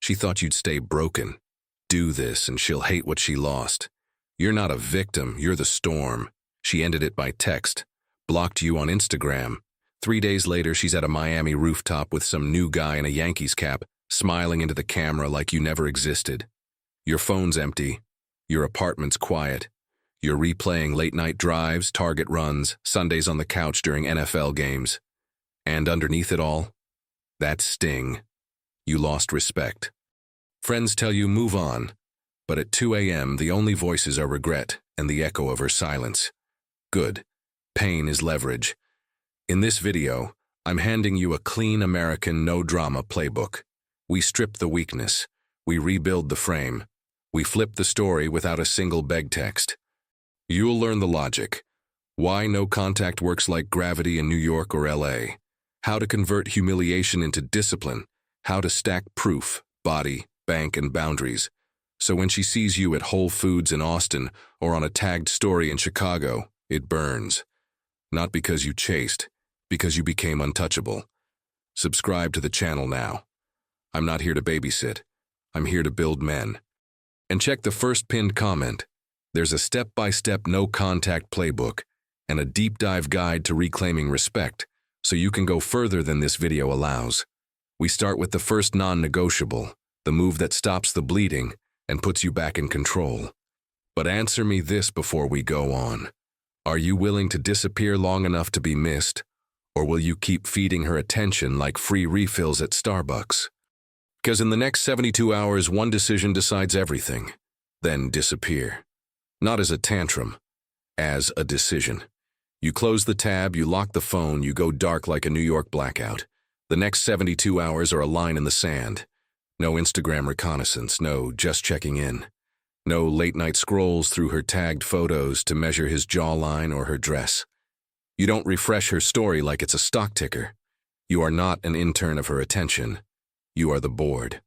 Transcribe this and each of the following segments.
She thought you'd stay broken. Do this and she'll hate what she lost. You're not a victim, you're the storm. She ended it by text. Blocked you on Instagram. 3 days later, she's at a Miami rooftop with some new guy in a Yankees cap, smiling into the camera like you never existed. Your phone's empty. Your apartment's quiet. You're replaying late-night drives, Target runs, Sundays on the couch during NFL games. And underneath it all, that sting. You lost respect. Friends tell you move on, but at 2 a.m. the only voices are regret and the echo of her silence. Good. Pain is leverage. In this video, I'm handing you a clean American no-drama playbook. We strip the weakness. We rebuild the frame. We flip the story without a single beg text. You'll learn the logic. Why no contact works like gravity in New York or LA. How to convert humiliation into discipline. How to stack proof, body, bank, and boundaries. So when she sees you at Whole Foods in Austin or on a tagged story in Chicago, it burns. Not because you chased, because you became untouchable. Subscribe to the channel now. I'm not here to babysit. I'm here to build men. And check the first pinned comment. There's a step-by-step no-contact playbook and a deep dive guide to reclaiming respect, so you can go further than this video allows. We start with the first non-negotiable, the move that stops the bleeding and puts you back in control. But answer me this before we go on. Are you willing to disappear long enough to be missed, or will you keep feeding her attention like free refills at Starbucks? Because in the next 72 hours, one decision decides everything. Then disappear. Not as a tantrum, as a decision. You close the tab, you lock the phone, you go dark like a New York blackout. The next 72 hours are a line in the sand. No Instagram reconnaissance, no just checking in. No late-night scrolls through her tagged photos to measure his jawline or her dress. You don't refresh her story like it's a stock ticker. You are not an intern of her attention. You are the board.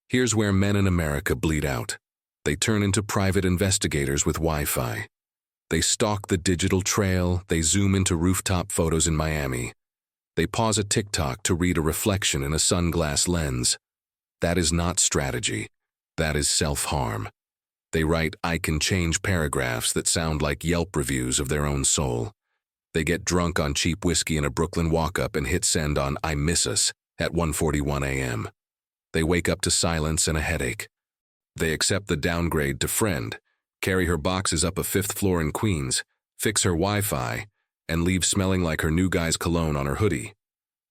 Here's where men in America bleed out. They turn into private investigators with Wi-Fi. They stalk the digital trail, they zoom into rooftop photos in Miami. They pause a TikTok to read a reflection in a sunglass lens. That is not strategy. That is self-harm. They write I can change paragraphs that sound like Yelp reviews of their own soul. They get drunk on cheap whiskey in a Brooklyn walk-up and hit send on I Miss Us at 1:41 a.m. They wake up to silence and a headache. They accept the downgrade to friend, carry her boxes up a 5th floor in Queens, fix her Wi-Fi, and leave smelling like her new guy's cologne on her hoodie.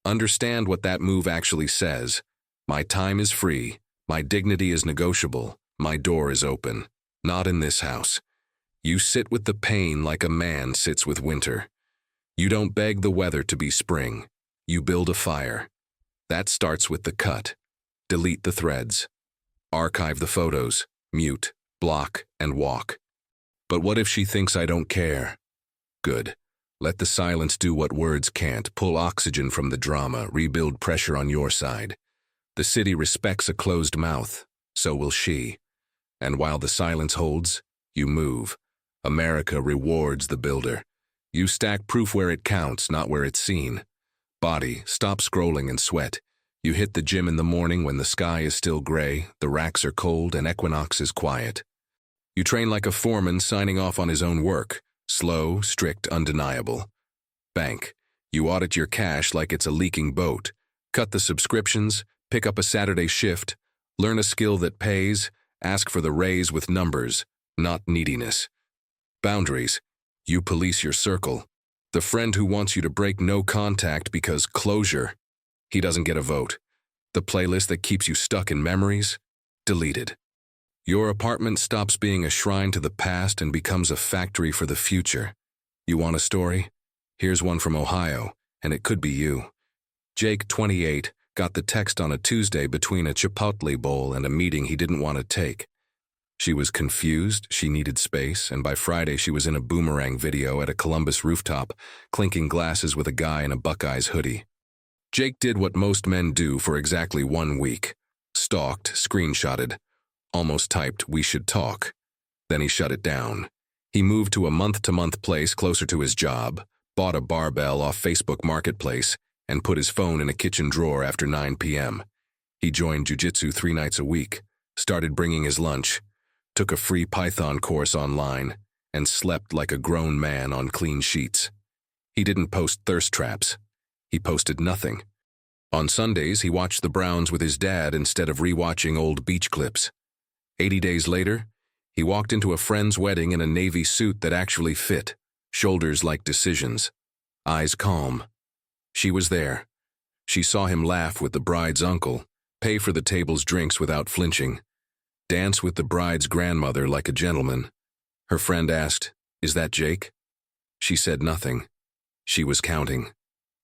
Understand what that move actually says. My time is free. My dignity is negotiable. My door is open. Not in this house. You sit with the pain like a man sits with winter. You don't beg the weather to be spring. You build a fire. That starts with the cut. Delete the threads. Archive the photos. Mute, block, and walk. But what if she thinks I don't care? Good. Let the silence do what words can't. Pull oxygen from the drama. Rebuild pressure on your side. The city respects a closed mouth. So will she. And while the silence holds, you move. America rewards the builder. You stack proof where it counts, not where it's seen. Body, stop scrolling and sweat. You hit the gym in the morning when the sky is still gray, the racks are cold, and Equinox is quiet. You train like a foreman signing off on his own work. Slow, strict, undeniable. Bank. You audit your cash like it's a leaking boat. Cut the subscriptions, pick up a Saturday shift, learn a skill that pays, ask for the raise with numbers, not neediness. Boundaries. You police your circle. The friend who wants you to break no contact because closure. He doesn't get a vote. The playlist that keeps you stuck in memories? Deleted. Your apartment stops being a shrine to the past and becomes a factory for the future. You want a story? Here's one from Ohio, and it could be you. Jake, 28, got the text on a Tuesday between a Chipotle bowl and a meeting he didn't want to take. She was confused, she needed space, and by Friday she was in a boomerang video at a Columbus rooftop, clinking glasses with a guy in a Buckeyes hoodie. Jake did what most men do for exactly 1 week. Stalked, screenshotted, almost typed, "We should talk." Then he shut it down. He moved to a month-to-month place closer to his job, bought a barbell off Facebook Marketplace, and put his phone in a kitchen drawer after 9 p.m. He joined jujitsu 3 nights a week, started bringing his lunch, took a free Python course online, and slept like a grown man on clean sheets. He didn't post thirst traps. He posted nothing. On Sundays, he watched the Browns with his dad instead of rewatching old beach clips. 80 days later, he walked into a friend's wedding in a navy suit that actually fit, shoulders like decisions, eyes calm. She was there. She saw him laugh with the bride's uncle, pay for the table's drinks without flinching, dance with the bride's grandmother like a gentleman. Her friend asked, "Is that Jake?" She said nothing. She was counting.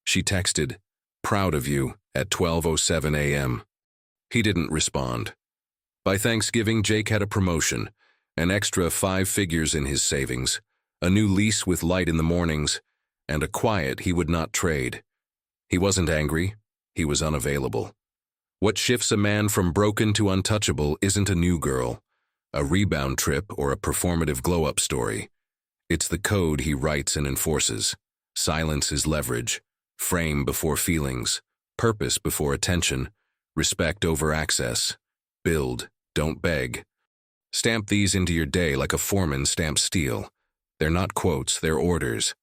She texted, "Proud of you," at 12:07 a.m. He didn't respond. By Thanksgiving, Jake had a promotion, an extra 5 figures in his savings, a new lease with light in the mornings, and a quiet he would not trade. He wasn't angry. He was unavailable. What shifts a man from broken to untouchable isn't a new girl, a rebound trip, or a performative glow-up story. It's the code he writes and enforces. Silence is leverage. Frame before feelings. Purpose before attention. Respect over access. Build, don't beg. Stamp these into your day like a foreman stamps steel. They're not quotes, they're orders.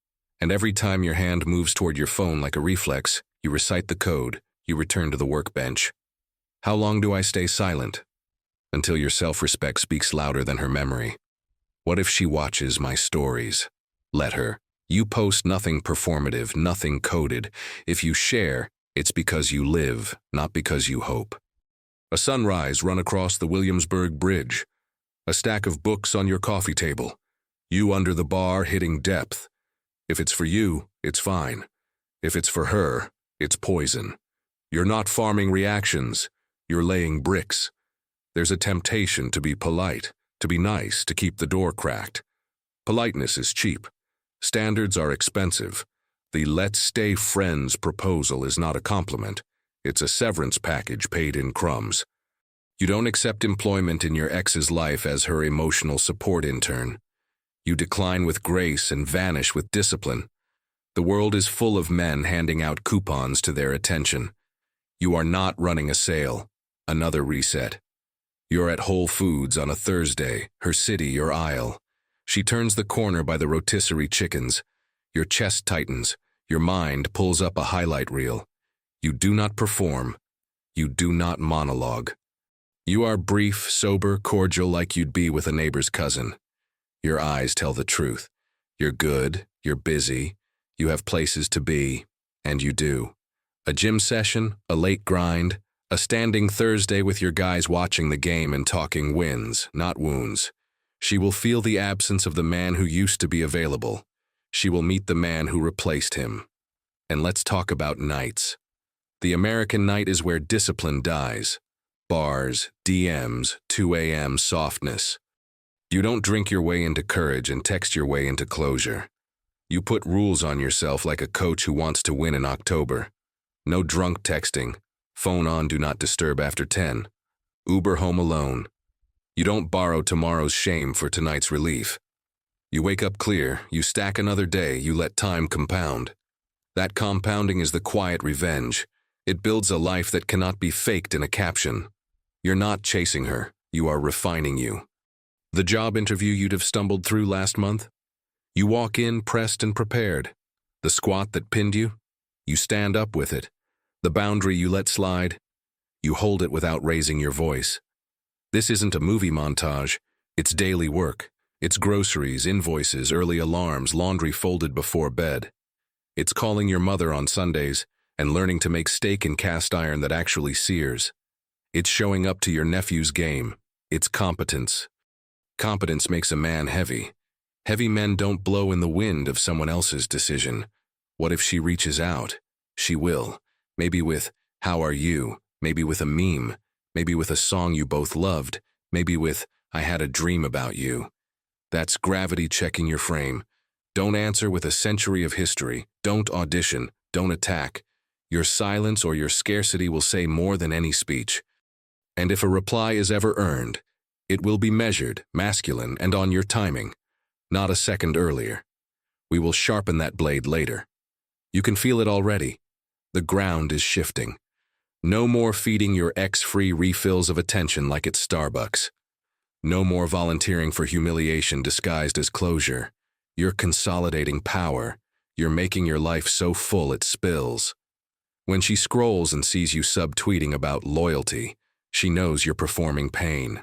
And every time your hand moves toward your phone like a reflex, you recite the code, you return to the workbench. How long do I stay silent? Until your self-respect speaks louder than her memory. What if she watches my stories? Let her. You post nothing performative, nothing coded. If you share, it's because you live, not because you hope. A sunrise run across the Williamsburg Bridge. A stack of books on your coffee table. You under the bar hitting depth. If it's for you, it's fine. If it's for her, it's poison. You're not farming reactions. You're laying bricks. There's a temptation to be polite, to be nice, to keep the door cracked. Politeness is cheap. Standards are expensive. The "let's stay friends" proposal is not a compliment. It's a severance package paid in crumbs. You don't accept employment in your ex's life as her emotional support intern. You decline with grace and vanish with discipline. The world is full of men handing out coupons to their attention. You are not running a sale. Another reset. You're at Whole Foods on a Thursday, her city, your aisle. She turns the corner by the rotisserie chickens. Your chest tightens. Your mind pulls up a highlight reel. You do not perform. You do not monologue. You are brief, sober, cordial like you'd be with a neighbor's cousin. Your eyes tell the truth. You're good, you're busy, you have places to be, and you do. A gym session, a late grind, a standing Thursday with your guys watching the game and talking wins, not wounds. She will feel the absence of the man who used to be available. She will meet the man who replaced him. And let's talk about nights. The American night is where discipline dies. Bars, DMs, 2 a.m. softness. You don't drink your way into courage and text your way into closure. You put rules on yourself like a coach who wants to win in October. No drunk texting. Phone on, do not disturb after 10. Uber home alone. You don't borrow tomorrow's shame for tonight's relief. You wake up clear, you stack another day, you let time compound. That compounding is the quiet revenge. It builds a life that cannot be faked in a caption. You're not chasing her, you are refining you. The job interview you'd have stumbled through last month? You walk in pressed and prepared. The squat that pinned you? You stand up with it. The boundary you let slide? You hold it without raising your voice. This isn't a movie montage. It's daily work. It's groceries, invoices, early alarms, laundry folded before bed. It's calling your mother on Sundays and learning to make steak in cast iron that actually sears. It's showing up to your nephew's game. It's competence. Competence makes a man heavy. Heavy men don't blow in the wind of someone else's decision. What if she reaches out? She will. Maybe with, "How are you?" Maybe with a meme. Maybe with a song you both loved. Maybe with, "I had a dream about you." That's gravity checking your frame. Don't answer with a century of history. Don't audition. Don't attack. Your silence or your scarcity will say more than any speech. And if a reply is ever earned, it will be measured, masculine, and on your timing, not a second earlier. We will sharpen that blade later. You can feel it already. The ground is shifting. No more feeding your ex free refills of attention like it's Starbucks. No more volunteering for humiliation disguised as closure. You're consolidating power. You're making your life so full it spills. When she scrolls and sees you subtweeting about loyalty, she knows you're performing pain.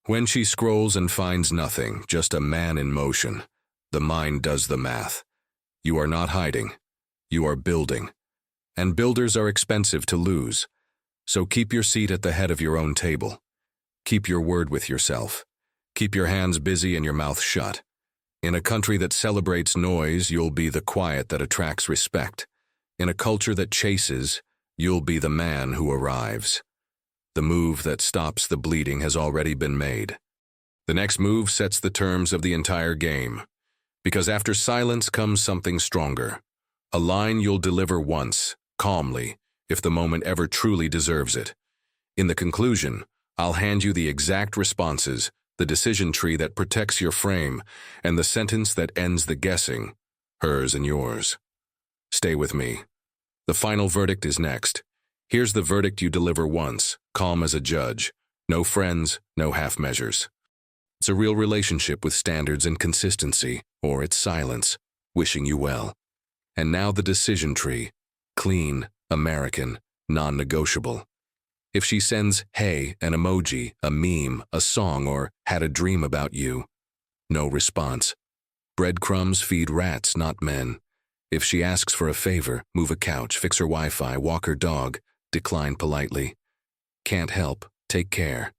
When she scrolls and finds nothing, just a man in motion, the mind does the math. You are not hiding. You are building. And builders are expensive to lose. So keep your seat at the head of your own table. Keep your word with yourself. Keep your hands busy and your mouth shut. In a country that celebrates noise, you'll be the quiet that attracts respect. In a culture that chases, you'll be the man who arrives. The move that stops the bleeding has already been made. The next move sets the terms of the entire game. Because after silence comes something stronger. A line you'll deliver once, calmly, if the moment ever truly deserves it. In the conclusion, I'll hand you the exact responses, the decision tree that protects your frame, and the sentence that ends the guessing, hers and yours. Stay with me. The final verdict is next. Here's the verdict you deliver once, calm as a judge. No friends, no half measures. It's a real relationship with standards and consistency, or it's silence, wishing you well. And now the decision tree. Clean, American, non-negotiable. If she sends, hey, an emoji, a meme, a song, or had a dream about you, no response. Breadcrumbs feed rats, not men. If she asks for a favor, move a couch, fix her Wi-Fi, walk her dog, decline politely. Can't help, take care.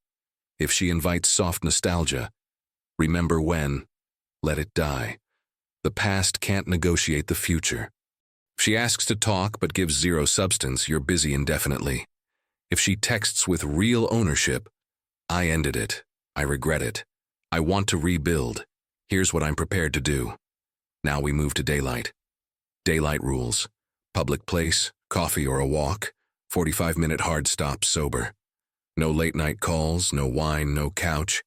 If she invites soft nostalgia, remember when, let it die. The past can't negotiate the future. If she asks to talk but gives zero substance, you're busy indefinitely. If she texts with real ownership, I ended it. I regret it. I want to rebuild. Here's what I'm prepared to do. Now we move to daylight. Daylight rules. Public place, coffee or a walk, 45-minute hard stop sober. No late-night calls, no wine, no couch.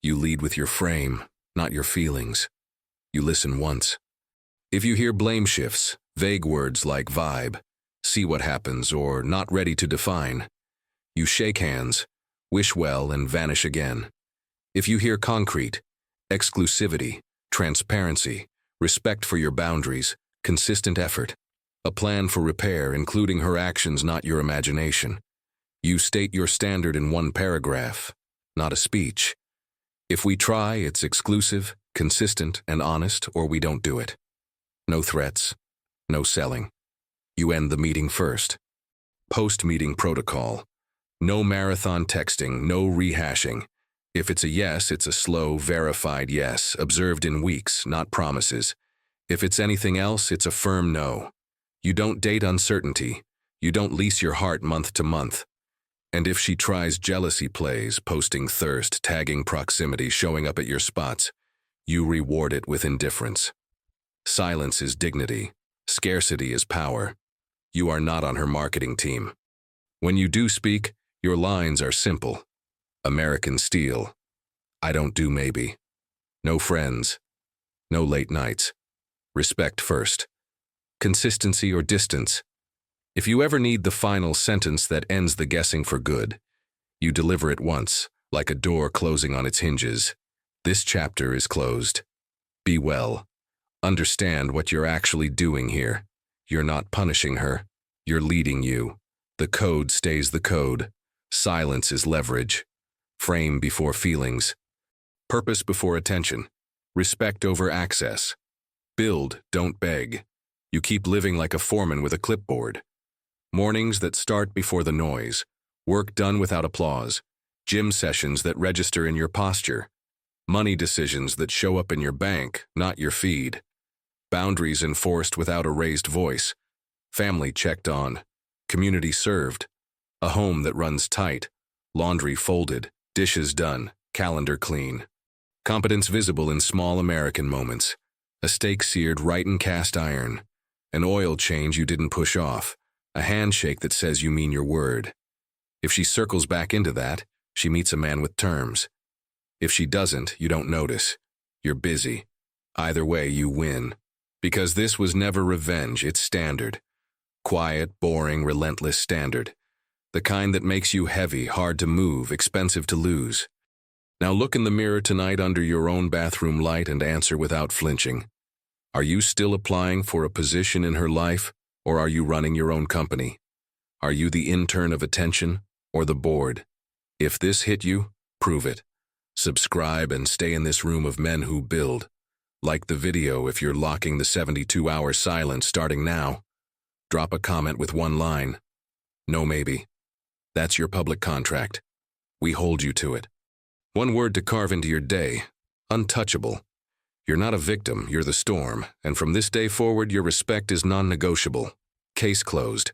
You lead with your frame, not your feelings. You listen once. If you hear blame shifts, vague words like vibe, see what happens, or not ready to define, you shake hands, wish well, and vanish again. If you hear concrete, exclusivity, transparency, respect for your boundaries, consistent effort, a plan for repair, including her actions, not your imagination, you state your standard in one paragraph, not a speech. If we try, it's exclusive, consistent, and honest, or we don't do it. No threats, no selling. You end the meeting first. Post-meeting protocol. No marathon texting, no rehashing. If it's a yes, it's a slow, verified yes, observed in weeks, not promises. If it's anything else, it's a firm no. You don't date uncertainty. You don't lease your heart month to month. And if she tries jealousy plays, posting thirst, tagging proximity, showing up at your spots, you reward it with indifference. Silence is dignity. Scarcity is power. You are not on her marketing team. When you do speak, your lines are simple. American steel. I don't do maybe. No friends. No late nights. Respect first. Consistency or distance. If you ever need the final sentence that ends the guessing for good, you deliver it once, like a door closing on its hinges. This chapter is closed. Be well. Understand what you're actually doing here. You're not punishing her. You're leading you. The code stays the code. Silence is leverage. Frame before feelings. Purpose before attention. Respect over access. Build, don't beg. You keep living like a foreman with a clipboard. Mornings that start before the noise. Work done without applause. Gym sessions that register in your posture. Money decisions that show up in your bank, not your feed. Boundaries enforced without a raised voice. Family checked on. Community served. A home that runs tight. Laundry folded. Dishes done. Calendar clean. Competence visible in small American moments. A steak seared right in cast iron. An oil change you didn't push off. A handshake that says you mean your word. If she circles back into that, she meets a man with terms. If she doesn't, you don't notice. You're busy. Either way, you win. Because this was never revenge, it's standard. Quiet, boring, relentless standard. The kind that makes you heavy, hard to move, expensive to lose. Now look in the mirror tonight under your own bathroom light and answer without flinching. Are you still applying for a position in her life, or are you running your own company? Are you the intern of attention, or the board? If this hit you, prove it. Subscribe and stay in this room of men who build. Like the video if you're locking the 72-hour silence starting now. Drop a comment with one line. No maybe. That's your public contract. We hold you to it. One word to carve into your day. Untouchable. You're not a victim, you're the storm, and from this day forward your respect is non-negotiable. Case closed.